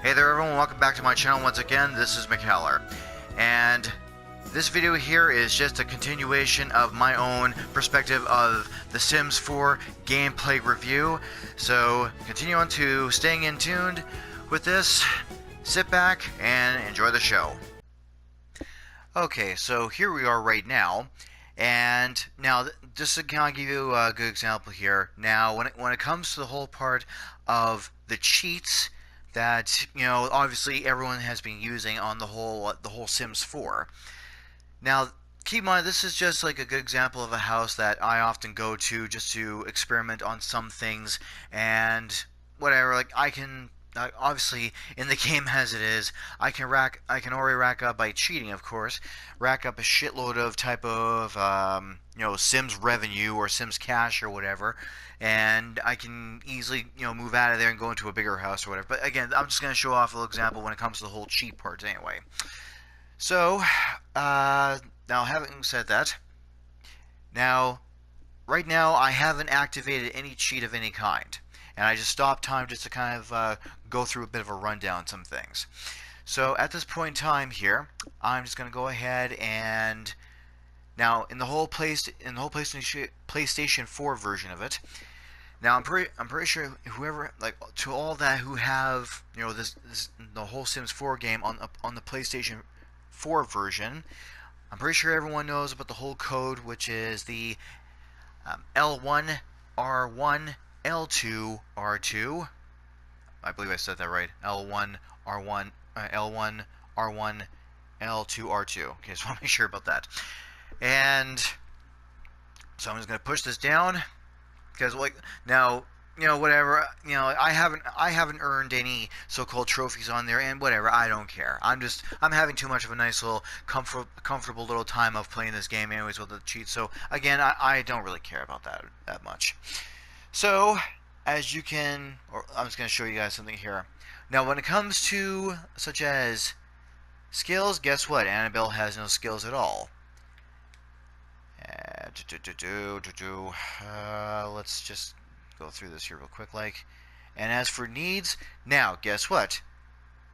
Hey there everyone, welcome back to my channel once again. This is McHeller, and this video here is just a continuation of my own perspective of The Sims 4 gameplay review. So continue on to staying in tuned with this, sit back and enjoy the show. Okay, so here we are right now, and now just to kind of give you a good example here. Now when it comes to the whole part of the cheats that, you know, obviously everyone has been using on the whole Sims 4. Now, keep in mind, this is just like a good example of a house that I often go to just to experiment on some things and whatever. Like I can obviously in the game as it is, I can already rack up by cheating, of course, rack up a shitload of type of you know, Sims revenue or Sims cash or whatever, and I can easily, you know, move out of there and go into a bigger house or whatever. But again, I'm just going to show off a little example when it comes to the whole cheat part anyway. So now having said that, now right now I haven't activated any cheat of any kind, and I just stopped time just to kind of go through a bit of a rundown on some things. So at this point in time here, I'm just going to go ahead and now in the whole PlayStation 4 version of it. Now I'm pretty sure whoever, like, to all that who have, you know, the whole Sims 4 game on the PlayStation 4 version, I'm pretty sure everyone knows about the whole code, which is the L1 R1 L2 R2. I believe I said that right. L1 R1 L1 R1 L2 R2. Okay, so I want to make sure about that. And so I'm just gonna push this down because, like, now, you know, whatever, you know, I haven't earned any so-called trophies on there, and whatever, I don't care. I'm having too much of a nice little comfortable little time of playing this game anyways with the cheats. So again, I don't really care about that much. So as you can, or I'm just going to show you guys something here. Now when it comes to such as skills, guess what? Annabelle has no skills at all. Let's just go through this here real quick, like. And as for needs, now guess what?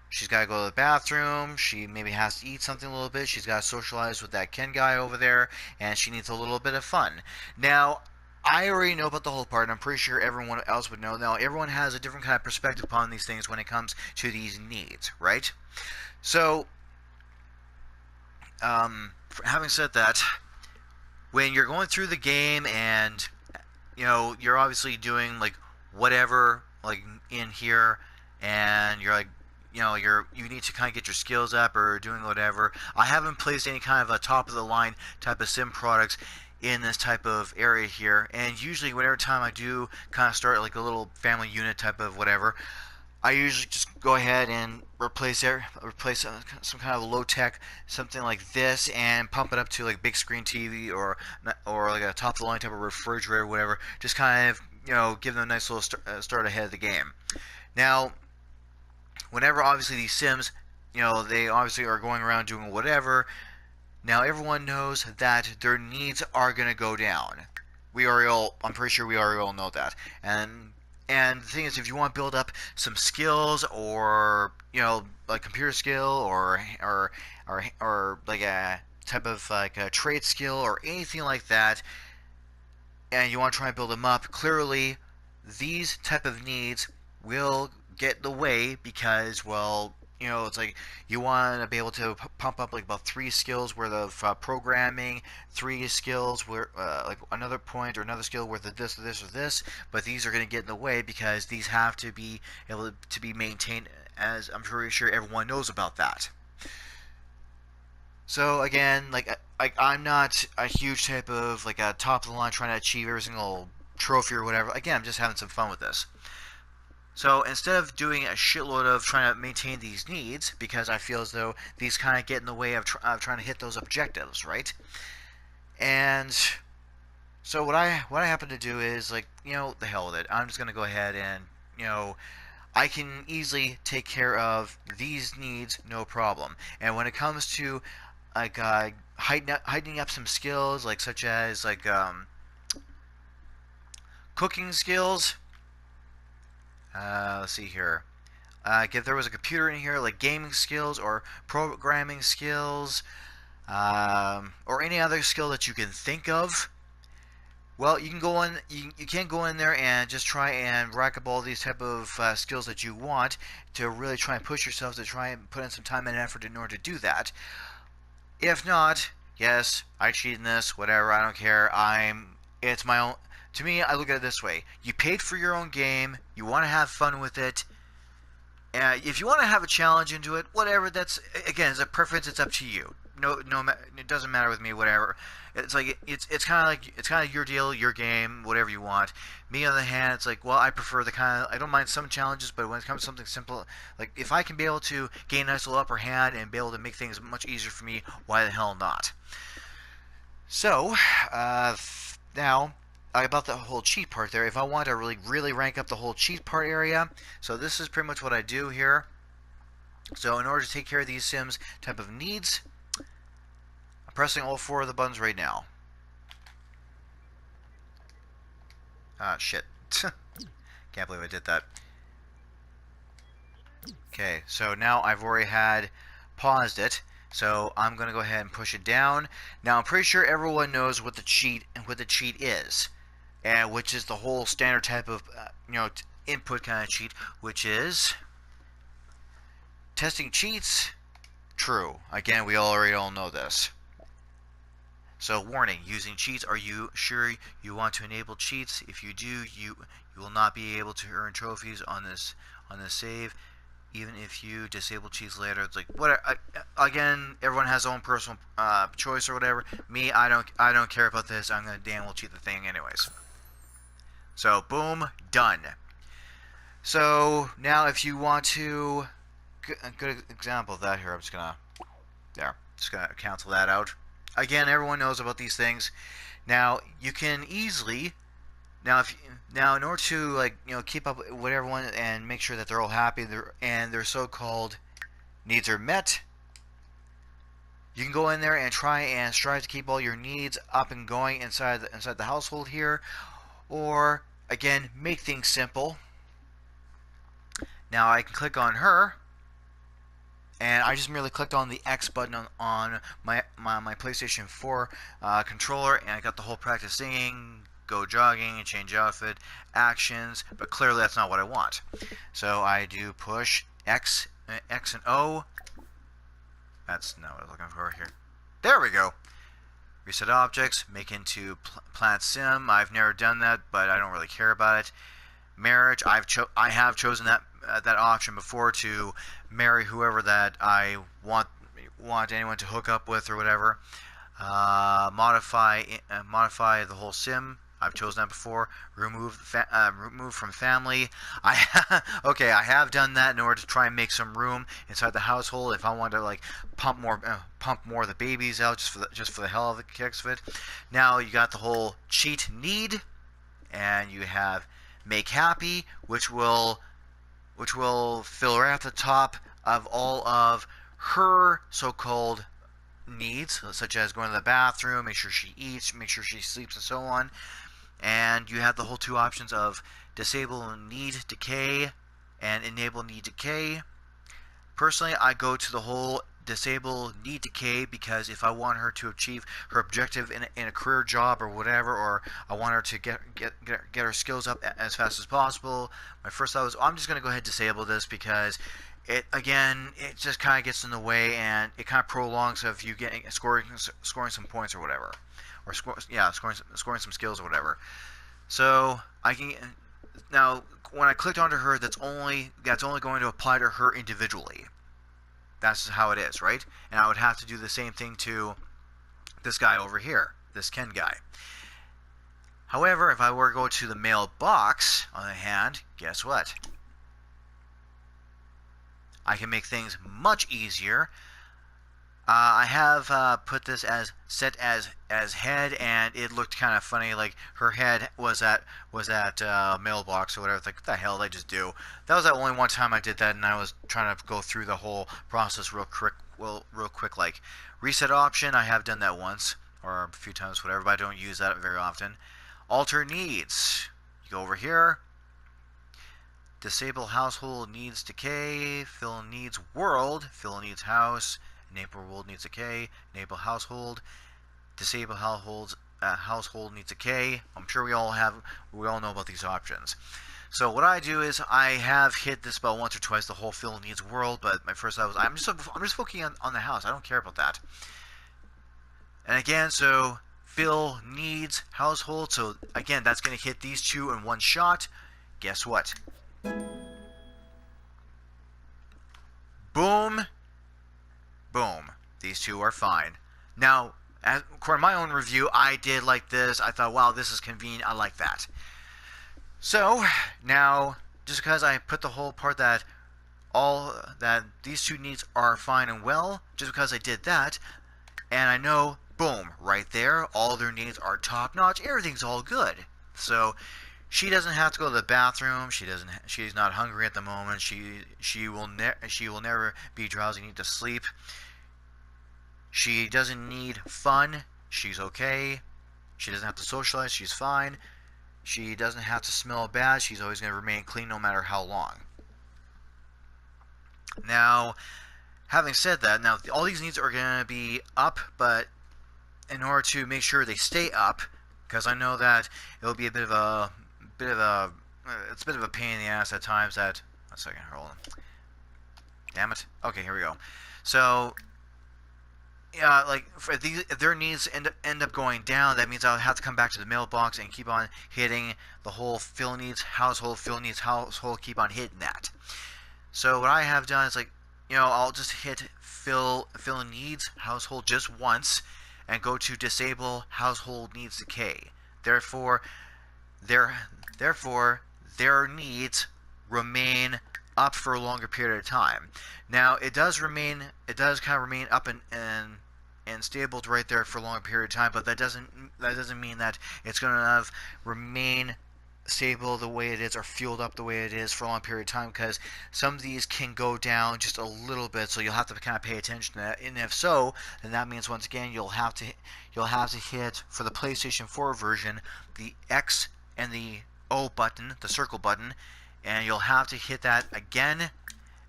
She's got to go to the bathroom. She maybe has to eat something a little bit. She's got to socialize with that Ken guy over there, and she needs a little bit of fun. Now, I already know about the whole part, and I'm pretty sure everyone else would know. Now, everyone has a different kind of perspective upon these things when it comes to these needs, right? So, having said that, when you're going through the game and, you know, you're obviously doing like whatever, like in here, and you're like, you know, you need to kind of get your skills up or doing whatever. I haven't placed any kind of a top of the line type of sim products in this type of area here, and usually whatever time I do kind of start like a little family unit type of whatever, I usually just go ahead and replace some kind of low tech, something like this, and pump it up to like big screen TV or like a top of the line type of refrigerator or whatever. Just kind of, you know, give them a nice little start ahead of the game. Now, whenever obviously these Sims, you know, they obviously are going around doing whatever. Now everyone knows that their needs are gonna go down. I'm pretty sure we already all know that, and the thing is, if you want to build up some skills, or, you know, like computer skill, or like a type of like a trade skill or anything like that, and you want to try and build them up, clearly these type of needs will get in the way because, well, you know, it's like you want to be able to pump up like about 3 skills worth of programming, 3 skills where like another point or another skill worth of this or this or this, but these are going to get in the way because these have to be able to be maintained, as I'm pretty sure everyone knows about that. So again, like I'm not a huge type of like a top of the line trying to achieve every single trophy or whatever. Again, I'm just having some fun with this. So instead of doing a shitload of trying to maintain these needs, because I feel as though these kind of get in the way of trying to hit those objectives, right? And so what I happen to do is, like, you know, the hell with it. I'm just gonna go ahead and, you know, I can easily take care of these needs, no problem. And when it comes to like heightening up some skills, like such as like cooking skills. Let's see here. if there was a computer in here, like gaming skills or programming skills, or any other skill that you can think of, well, you can go in. You can go in there and just try and rack up all these type of skills that you want to really try and push yourself to try and put in some time and effort in order to do that. If not, yes, I cheat in this. Whatever, I don't care. It's my own. To me, I look at it this way: you paid for your own game. You want to have fun with it. If you want to have a challenge into it, whatever. That's again, it's a preference. It's up to you. No, it doesn't matter with me. Whatever. It's like it's kind of your deal, your game, whatever you want. Me on the hand, it's like, well, I prefer the kind of I don't mind some challenges, but when it comes to something simple, like if I can be able to gain a nice little upper hand and be able to make things much easier for me, why the hell not? So, now about the whole cheat part there. If I want to really rank up the whole cheat part area, so this is pretty much what I do here. So in order to take care of these Sims type of needs, I'm pressing all 4 of the buttons right now. Ah, shit. Can't believe I did that. Okay, so now I've already had paused it. So I'm going to go ahead and push it down. Now I'm pretty sure everyone knows what the cheat is. And which is the whole standard type of input kind of cheat, which is testing cheats. True. Again, we already all know this. So warning, using cheats. Are you sure you want to enable cheats? If you do, you will not be able to earn trophies on this save, even if you disable cheats later. It's like what again, everyone has their own personal choice or whatever. Me, I don't care about this. I'm gonna damn well cheat the thing anyways. So boom, done. So now if you want to, a good example of that here, I'm just gonna cancel that out. Again, everyone knows about these things. Now you can easily now in order to keep up with everyone and make sure that they're all happy and their so-called needs are met, you can go in there and try and strive to keep all your needs up and going inside the household here, or again make things simple. Now I can click on her. And I just merely clicked on the X button on my PlayStation 4 controller, and I got the whole practice singing, go jogging, change outfit, actions, but clearly that's not what I want. So I do push X and O. That's not what I was looking for here. There we go. Reset objects, make into Plant Sim. I've never done that, but I don't really care about it. Marriage, I have chosen that option before to marry whoever that I want anyone to hook up with or whatever. Modify the whole sim. I've chosen that before. Remove from family. Okay, I have done that in order to try and make some room inside the household if I want to pump more of the babies out just for the hell of the kicks of it. Now you got the whole cheat need, and you have make happy, which will fill right at the top of all of her so-called needs, such as going to the bathroom, make sure she eats, make sure she sleeps, and so on. And you have the whole 2 options of disable need decay and enable need decay. Personally, I go to the whole disable need decay because if I want her to achieve her objective in a career job or whatever, or I want her to get her skills up as fast as possible, my first thought was, I'm just going to go ahead and disable this because it just kind of gets in the way and it kind of prolongs of you scoring some points or whatever, or scoring some skills or whatever. So I can now when I clicked onto her, that's only going to apply to her individually. That's how it is, right? And I would have to do the same thing to this guy over here, this Ken guy. However, if I were to go to the mailbox, on the hand, guess what? I can make things much easier. I have put this as set as head, and it looked kind of funny. Like her head was at mailbox or whatever. It's like, what the hell did I just do? That was the only one time I did that, and I was trying to go through the whole process real quick. Like reset option, I have done that once or a few times, whatever, but I don't use that very often. Alter needs. You go over here. Disable household needs decay. Fill needs world. Fill needs house. Enable world needs decay. Enable household. Disable household needs decay. I'm sure we all know about these options. So what I do is I have hit this about once or twice, the whole fill needs world, but my first thought was I'm just focusing on the house. I don't care about that. And again, so fill needs household. So again, that's going to hit these two in one shot. Guess what? Boom. Boom. These two are fine. Now, according to my own review, I did like this. I thought, wow, this is convenient. I like that. So, now, just because I put the whole part that these two needs are fine and well, just because I did that, and I know, boom, right there, all their needs are top-notch, everything's all good. So, she doesn't have to go to the bathroom. She's not hungry at the moment. She will never be drowsy, need to sleep. She doesn't need fun. She's okay. She doesn't have to socialize. She's fine. She doesn't have to smell bad. She's always going to remain clean no matter how long. Now, having said that, now all these needs are going to be up, but in order to make sure they stay up, because I know that it'll be it's a bit of a pain in the ass at times. One second, hold on. Damn it. Okay, here we go. So, yeah, like if their needs end up going down, that means I'll have to come back to the mailbox and keep on hitting the whole fill needs household, keep on hitting that. So what I have done is, like, I'll just hit fill needs household just once and go to disable household needs decay. Therefore their needs remain up for a longer period of time. Now it does kind of remain up and stable right there for a longer period of time, but that doesn't mean that it's going to remain stable the way it is or fueled up the way it is for a long period of time, because some of these can go down just a little bit, so you'll have to kind of pay attention to that. And if so, then that means once again you'll have to hit, for the PlayStation 4 version, the X and the O button, the circle button, and you'll have to hit that again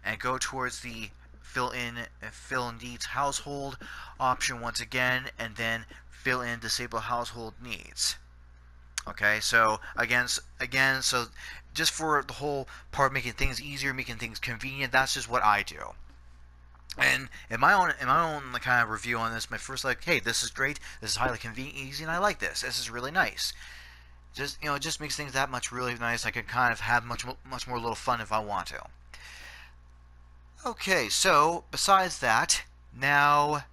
and go towards the fill needs household option once again, and then fill in disable household needs. Okay, so again, so just for the whole part, making things easier, making things convenient, that's just what I do. And in my own kind of review on this, my first, like, hey, this is great, this is highly convenient, easy, and I like this. This is really nice. Just it just makes things that much really nice. I can kind of have much more little fun if I want to. Okay, so besides that, now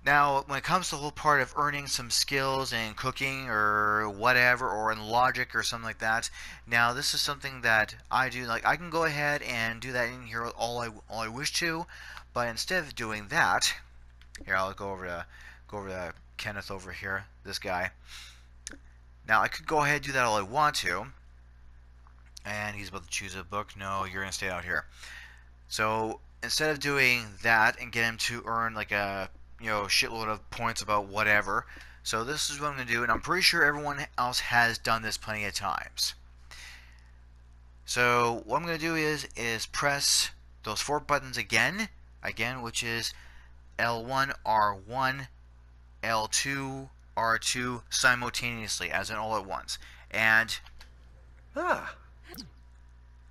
when it comes to the whole part of earning some skills in cooking or whatever, or in logic or something like that, now this is something that I do. Like, I can go ahead and do that in here all I wish to, but instead of doing that, here, I'll go over to Kenneth over here, this guy. Now I could go ahead and do that all I want to, and he's about to choose a book. No, you're gonna stay out here. So instead of doing that and get him to earn like a shitload of points about whatever, so this is what I'm gonna do, and I'm pretty sure everyone else has done this plenty of times. So what I'm gonna do is press those 4 buttons again, which is L1, R1, L2, R2 simultaneously, as in all at once. And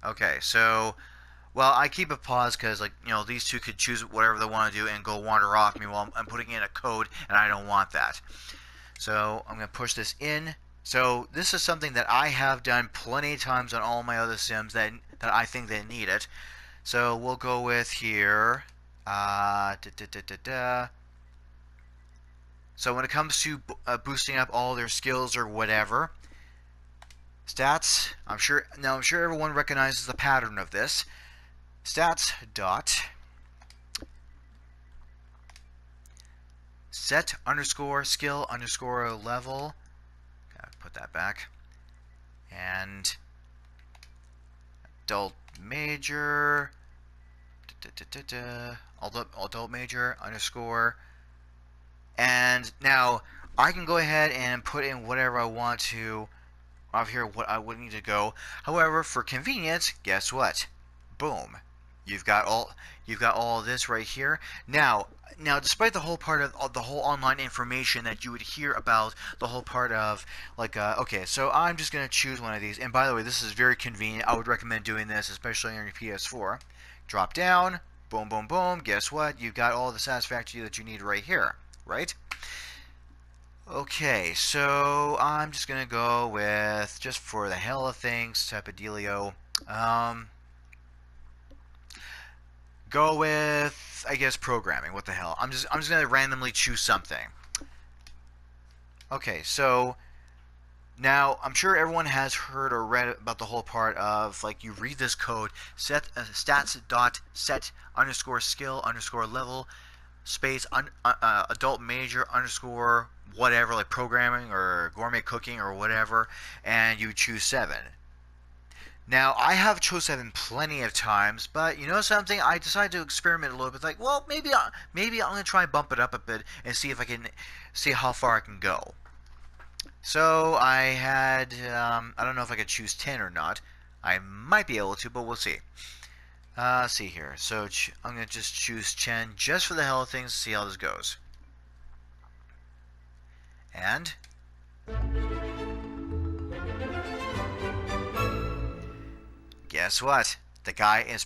okay, so, well, I keep it paused because, like, these two could choose whatever they want to do and go wander off me while I'm putting in a code, and I don't want that. So I'm going to push this in. So this is something that I have done plenty of times on all my other sims that I think they need it. So we'll go with here. So when it comes to boosting up all their skills or whatever, stats, I'm sure everyone recognizes the pattern of this. Stats dot set underscore skill underscore level. Gotta put that back. And adult major, adult major underscore. And now I can go ahead and put in whatever I want to what I would need to go. However, for convenience, guess what? Boom. You've got all of this right here. Now, despite the whole part of the whole online information that you would hear about, the whole part of like, okay, so I'm just gonna choose one of these. And by the way, this is very convenient. I would recommend doing this, especially on your PS4. Drop down, boom, boom, boom. Guess what? You've got all the satisfactory that you need right here, right? Okay, so I'm just gonna go with, just for the hell of things, type of dealio. Go with, I guess, programming. What the hell? I'm just gonna randomly choose something. Okay, so now I'm sure everyone has heard or read about the whole part of, like, you read this code, stats.set underscore skill underscore level space adult major underscore whatever, like programming or gourmet cooking or whatever, and you choose 7. Now, I have chose 7 plenty of times, but you know something? I decided to experiment a little bit. Like, well, maybe I'm gonna try and bump it up a bit and see if I can see how far I can go. So I had, I don't know if I could choose 10 or not. I might be able to, but we'll see. See here. So I'm gonna just choose 10 just for the hell of things to see how this goes. And guess what? The guy is.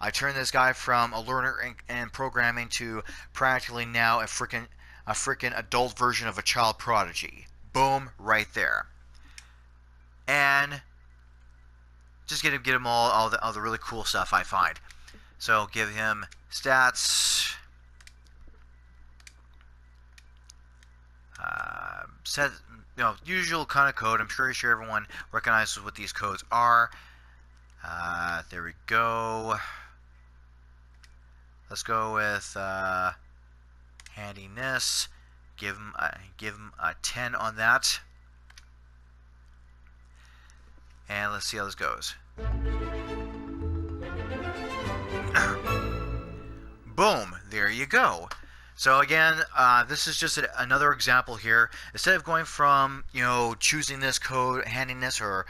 I turned this guy from a learner and programming to practically now a freaking adult version of a child prodigy. Boom, right there. And just get him all the really cool stuff I find. So give him stats. Set, usual kind of code. I'm pretty sure everyone recognizes what these codes are. There we go. Let's go with handiness. Give him a 10 on that. And let's see how this goes. Boom! There you go. So again, this is just another example here. Instead of going from, choosing this code, handiness or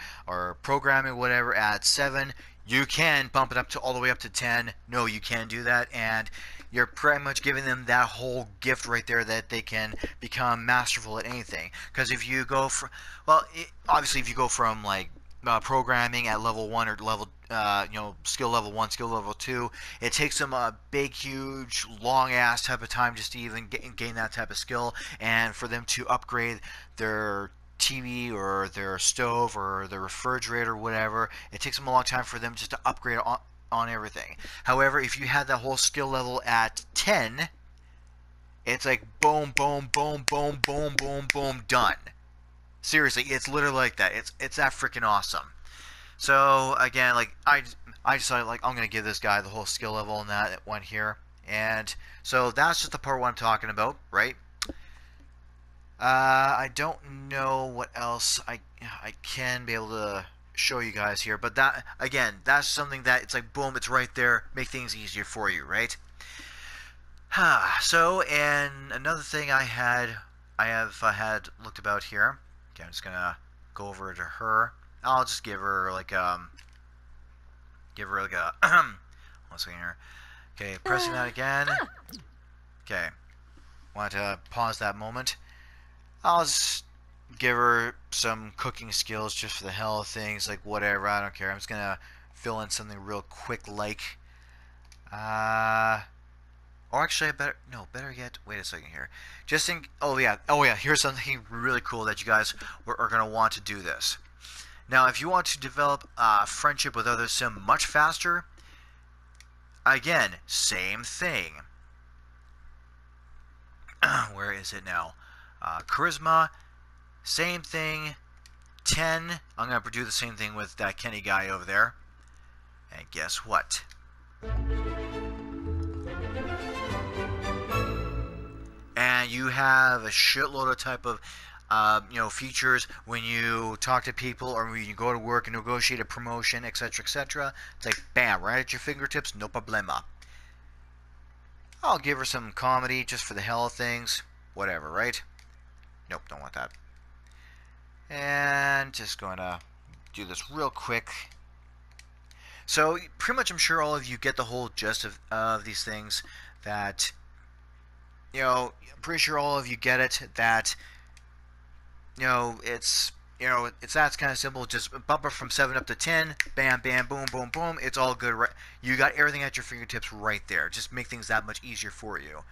programming, whatever, at 7, you can bump it up to all the way up to 10. No, you can do that, and you're pretty much giving them that whole gift right there that they can become masterful at anything. Because if you go from, obviously if you go from like programming at level 1 or level skill level 1, skill level 2, it takes them a big, huge, long ass type of time just to even gain that type of skill, and for them to upgrade their TV or their stove or their refrigerator or whatever, it takes them a long time for them just to upgrade on everything. However, if you had that whole skill level at 10, it's like boom, boom, boom, boom, boom, boom, boom, done. Seriously, it's literally like that. It's that freaking awesome. So again, like I decided, like, I'm gonna give this guy the whole skill level on that one here, and so that's just the part what I'm talking about, right? I don't know what else I can be able to show you guys here, but that, again, that's something that it's like boom, it's right there, make things easier for you, right? So, and another thing I have had looked about here. Okay, I'm just gonna go over to her. I'll just give her like a 1 second here. Okay, pressing that again. Okay, want to pause that moment. I'll just give her some cooking skills just for the hell of things, like whatever, I don't care. I'm just gonna fill in something real quick, like or actually, better yet, wait a second here. Oh yeah, here's something really cool that you guys are gonna want to do this. Now, if you want to develop friendship with other sim much faster, again, same thing. Where is it now? Charisma, same thing. 10. I'm gonna do the same thing with that Kenny guy over there. And guess what? And you have a shitload of type of features when you talk to people or when you go to work and negotiate a promotion, etc., etc. It's like bam, right at your fingertips, no problema. I'll give her some comedy just for the hell of things, whatever, right? Nope, don't want that. And just going to do this real quick. So pretty much I'm sure all of you get the whole gist of these things, that, I'm pretty sure all of you get it, that, it's that's kind of simple. Just bump it from 7 up to 10, bam, bam, boom, boom, boom. It's all good. Right, you got everything at your fingertips right there. Just make things that much easier for you.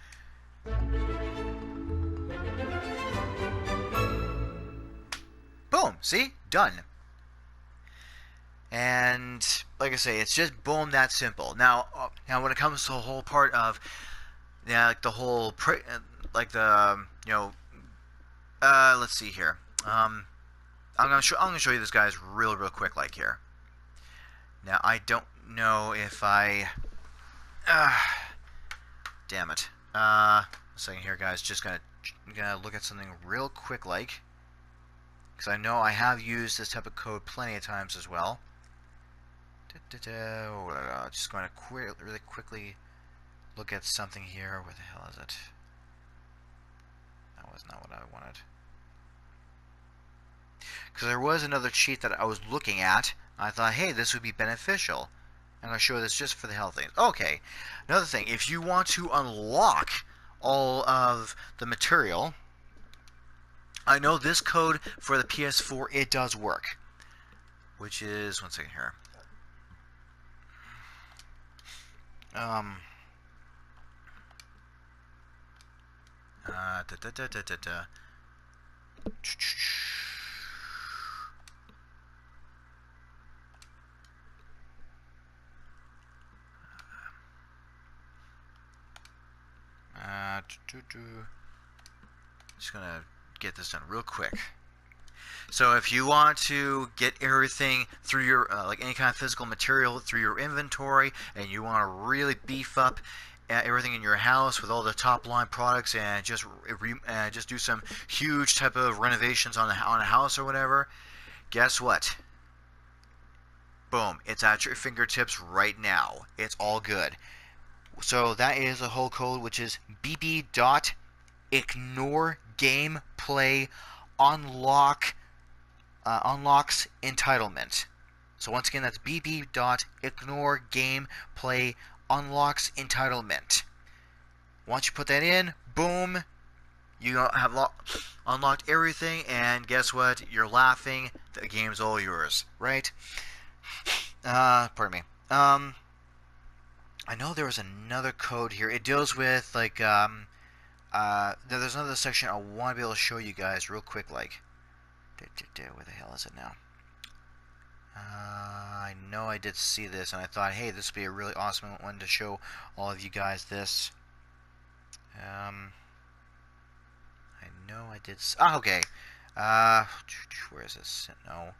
Boom. See? Done. And like I say, it's just boom, that simple. Now when it comes to the whole part of, like the whole, like the, let's see here. I'm gonna show you this guys real quick, like here. Now I don't know if I, damn it. A second here, guys. Just gonna look at something real quick, like, because I know I have used this type of code plenty of times as well. Just going to really quickly look at something here. Where the hell is it? That was not what I wanted. Because there was another cheat that I was looking at. I thought, hey, this would be beneficial. I'm going to show this just for the hell of things. Okay, another thing. If you want to unlock all of the material, I know this code for the PS4, it does work. Which is, one second here. Just gonna get this done real quick. So if you want to get everything through your, like any kind of physical material through your inventory, and you want to really beef up everything in your house with all the top line products, and just do some huge type of renovations on a house or whatever, guess what? Boom, it's at your fingertips right now. It's all good. So that is a whole code, which is bb.ignore gameplay unlocks entitlement. So once again, that's bb.ignore gameplay unlocks entitlement. Once you put that in, boom, you have unlocked everything, and guess what? You're laughing. The game's all yours, right? Pardon me. I know there was another code here. It deals with, like, there's another section I want to be able to show you guys real quick, like. Where the hell is it now? I know I did see this, and I thought, hey, this would be a really awesome one to show all of you guys this. I know I did. Okay. Where is this? No.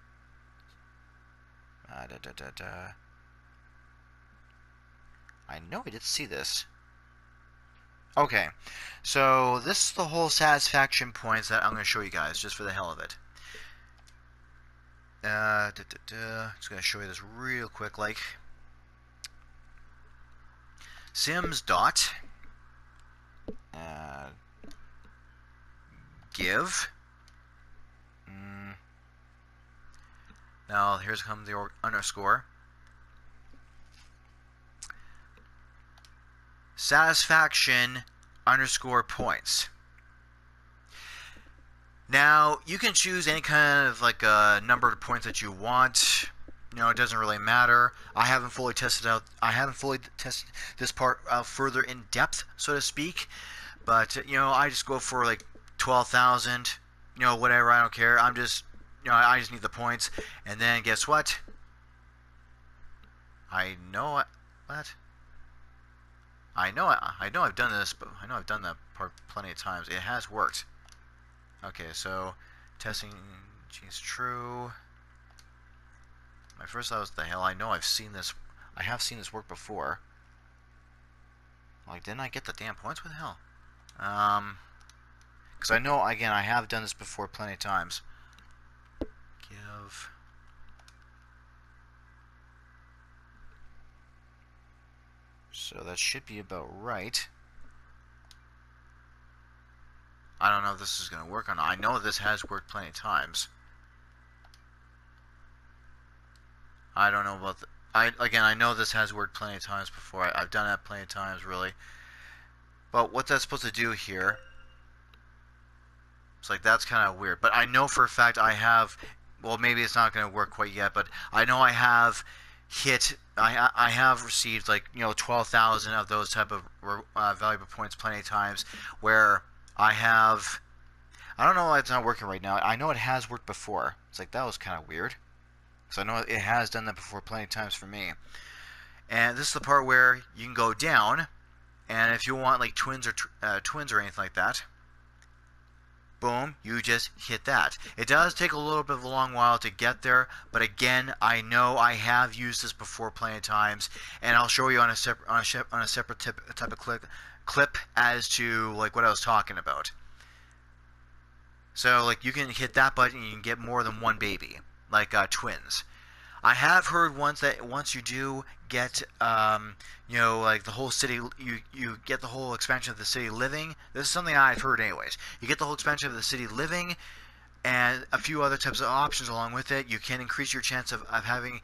I know I did see this. Okay. So this is the whole satisfaction points that I'm going to show you guys, just for the hell of it. Just gonna show you this real quick, like Sims dot give. Now here's comes the underscore satisfaction underscore points. Now, you can choose any kind of, like, number of points that you want. It doesn't really matter. I haven't fully tested this part further in depth, so to speak. But, I just go for, like, 12,000. Whatever, I don't care. I'm just, I just need the points. And then, guess what? I know I've done this, but I know I've done that part plenty of times. It has worked. Okay, so testing is true. My first thought was, the hell, I know I've seen this. I have seen this work before. Like, didn't I get the damn points? What the hell? Because I know, again, I have done this before plenty of times. Give. So that should be about right. I don't know if this is going to work or not. I know this has worked plenty of times. I don't know about the, I know this has worked plenty of times before. I've done that plenty of times, really. But what that's supposed to do here, it's like that's kind of weird. But I know for a fact I have. Well, maybe it's not going to work quite yet, but I know I have hit. I have received like 12,000 of those type of valuable points plenty of times where I have. I don't know why it's not working right now. I know it has worked before. It's like that was kind of weird. So I know it has done that before plenty of times for me. And this is the part where you can go down, and if you want like twins or anything like that, boom, you just hit that. It does take a little bit of a long while to get there, but again, I know I have used this before plenty of times, and I'll show you on a separate type of clip as to like what I was talking about. So like you can hit that button and you can get more than one baby, like twins. I have heard once that once you do get, like the whole city, you get the whole expansion of the city living. This is something I've heard anyways. You get the whole expansion of the city living and a few other types of options along with it. You can increase your chance of having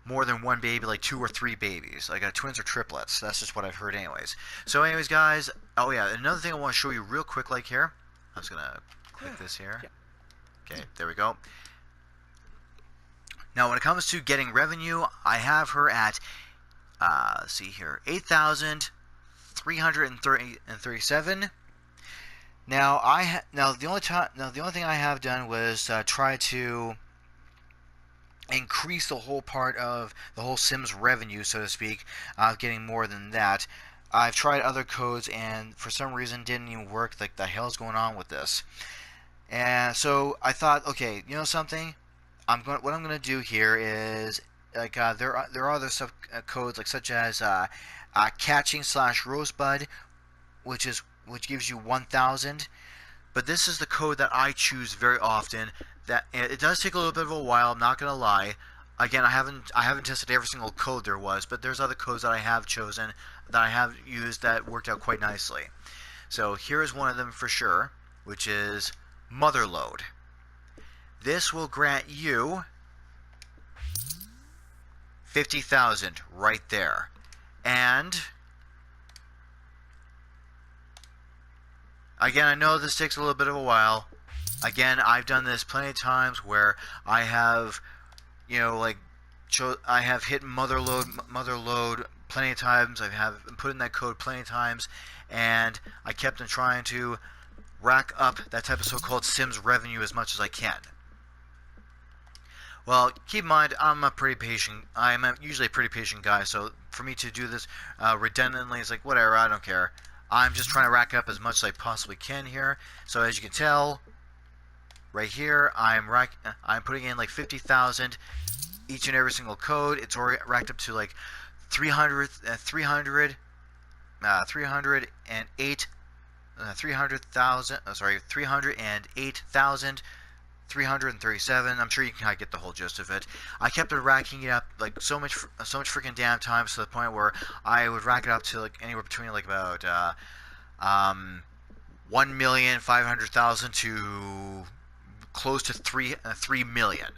more than one baby, like 2 or 3 babies, like twins or triplets. That's just what I've heard anyways. So anyways, guys, oh yeah, another thing I want to show you real quick like here. I'm just going to click this here. Okay, there we go. Now, when it comes to getting revenue, I have her at, let's see here, 8,337. Now, the only thing I have done was try to increase the whole part of the whole Sims revenue, so to speak, getting more than that. I've tried other codes, and for some reason, didn't even work. Like, the hell's going on with this? And so I thought, okay, you know something? What I'm going to do here is like there are other sub codes like such as catching / rosebud, which gives you 1,000. But this is the code that I choose very often. That it does take a little bit of a while. I'm not going to lie. Again, I haven't tested every single code there was, but there's other codes that I have chosen that I have used that worked out quite nicely. So here is one of them for sure, which is Motherload. This will grant you 50,000 right there. And again, I know this takes a little bit of a while. Again, I've done this plenty of times where I have, I have hit motherload plenty of times. I have put in that code plenty of times, and I kept on trying to rack up that type of so-called Sims revenue as much as I can. Well, keep in mind, I'm usually a pretty patient guy, so for me to do this redundantly, it's like, whatever, I don't care. I'm just trying to rack up as much as I possibly can here. So as you can tell, right here, I'm putting in like 50,000 each and every single code. It's already racked up to like 308,000. 337. I'm sure you can kind of get the whole gist of it. I kept on racking it up like so much freaking damn times to the point where I would rack it up to like anywhere between like about 1,500,000 to close to 3 million.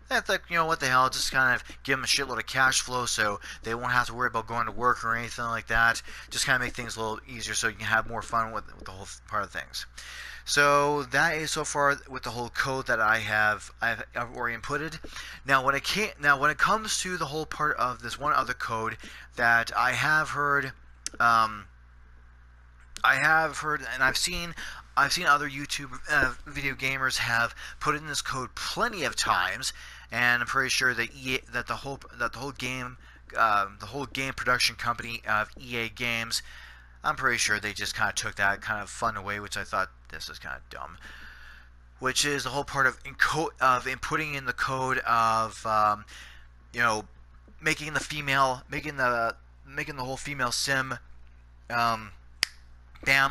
That's like, what the hell, just kind of give them a shitload of cash flow so they won't have to worry about going to work or anything like that. Just kind of make things a little easier so you can have more fun with the whole part of things. So that is so far with the whole code that I've already inputted. Now when it comes to the whole part of this one other code that I have heard, and I've seen other YouTube video gamers have put in this code plenty of times, and I'm pretty sure that the whole game production company of EA Games, I'm pretty sure they just kind of took that kind of fun away, which I thought this is kind of dumb. Which is the whole part of inputting in the code of making the whole female sim bam,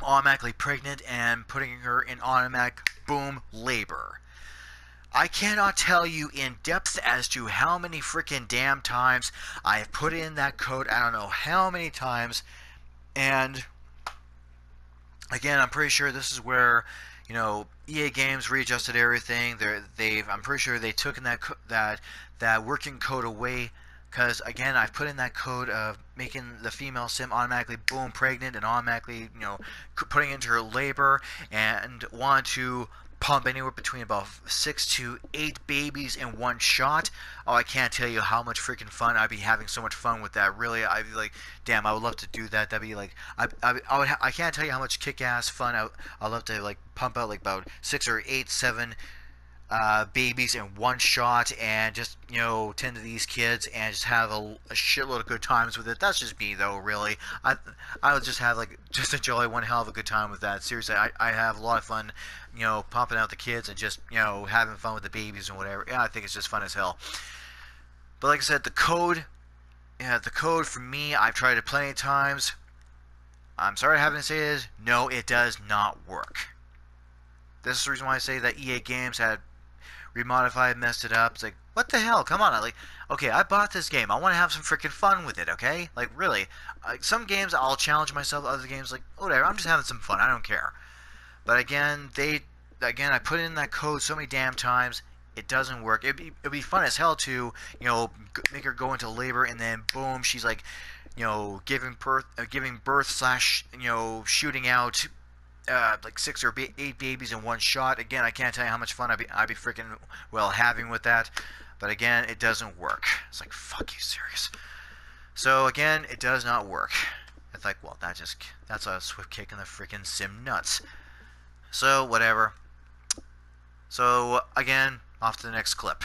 automatically pregnant and putting her in automatic boom labor. I cannot tell you in depth as to how many freaking damn times I have put in that code. I don't know how many times. And again, I'm pretty sure this is where EA Games readjusted everything. I'm pretty sure they took in that working code away. Because again, I put in that code of making the female sim automatically boom pregnant and automatically putting into her labor, and want to pump anywhere between about 6 to 8 babies in one shot. Oh, I can't tell you how much freaking fun I'd be having. So much fun with that. Really, I'd be like, damn, I would love to do that. That'd be like, I can't tell you how much kick-ass fun I'd love to like pump out like about 6 or 8, 7 babies in one shot, and just tend to these kids and just have a shitload of good times with it. That's just me though, really. I would just have just enjoy one hell of a good time with that. Seriously, I have a lot of fun, pumping out the kids and just having fun with the babies and whatever. Yeah, I think it's just fun as hell. But like I said, the code for me, I've tried it plenty of times. I'm sorry having to say this, no, it does not work. This is the reason why I say that EA Games had remodified, messed it up. It's like, what the hell? Come on. Okay, I bought this game. I want to have some freaking fun with it, okay? Like, really. Some games I'll challenge myself. Other games, like, whatever. I'm just having some fun. I don't care. But again, I put in that code so many damn times. It doesn't work. It'd be fun as hell to, make her go into labor, and then boom, she's like, giving birth slash, shooting out like 6 or 8 babies in one shot. Again, I can't tell you how much fun I'd be freaking having with that. But again, it doesn't work. It's like, fuck you, serious. So again, it does not work. It's like, well, that's a swift kick in the freaking sim nuts. So whatever. So again, off to the next clip.